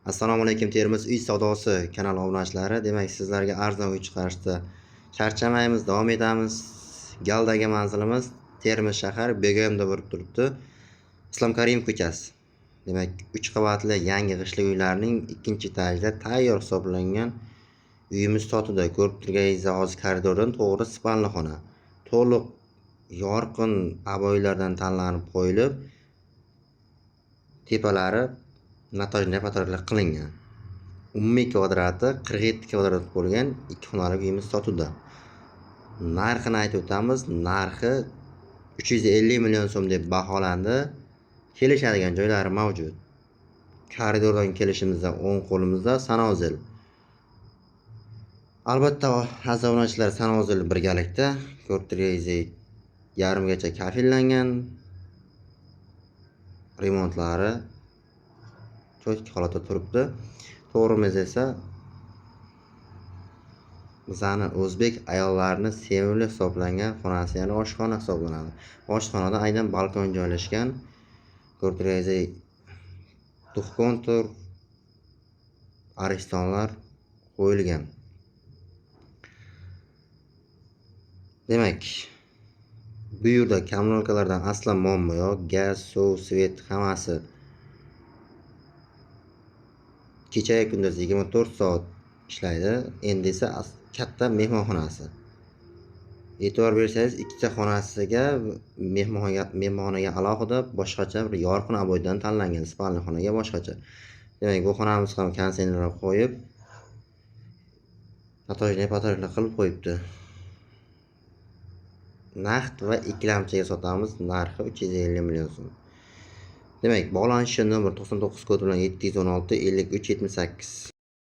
Assalomu alaykum, Termiz uy savdosi kanal obunachilari. Demak, sizlarga arzon uy chiqarishda charchamaymiz, davom etamiz. Galdagi manzilimiz Termiz shahar Begoyimda bo'lib turibdi. Islom Karimov ko'chasi. Demak, 3 qavatli yangi g'ishli uylarning 2-etajda tayyor hisoblangan uyimiz sotuvda. Ko'rib turganingizdek, hozir koridordan to'g'ri spalni xona. To'liq yorqin aboylardan tanlanib qo'yilib, tepalari natojniy patarlar qilingan. Umumiy kvadrati 47 kvadrat bo'lgan 2 xonali uyimiz sotuvda. Narxini aytib o'tamiz. Narxi 350 million so'm deb baholandi. Kelishadigan joylari mavjud. Koridordan kelishimizda o'ng qo'limizda sanozel. Albatta, azavunachilar sanozel birgalikda ko'rib turganingizdek yarmigacha kafillangan. Remontlari cho'tki holatda turibdi. To'g'rimiz esa bizani o'zbek ayollarini sevimli hisoblangan xonasi, ya'ni oshxona hisoblanadi. Oshxonada aynan balkon joylashgan. Ko'rib turganingizdek duxkontur aristonlar qo'yilgan. Demak, bu yerda kommunalkalardan aslan muammo yo'q. Gaz, suv, svet hammasi kecha kunduz 24 soat ishlaydi. Endi esa katta mehmonxonasi. E'tibor bersangiz, ikkita xonasiga mehmonxonaga alohida boshqacha bir yorqin aboydan tanlangan, spalni xonaga boshqacha. Demak, bu xonamiz ham konditsioner qo'yib, natojniy patarlar qilib qo'yibdi. Naqd va ikkilamchiga sotamiz. Narxi 350 million so'm. Demak, bog'lanish uchun nomer 99 kodi bilan 716 53 78.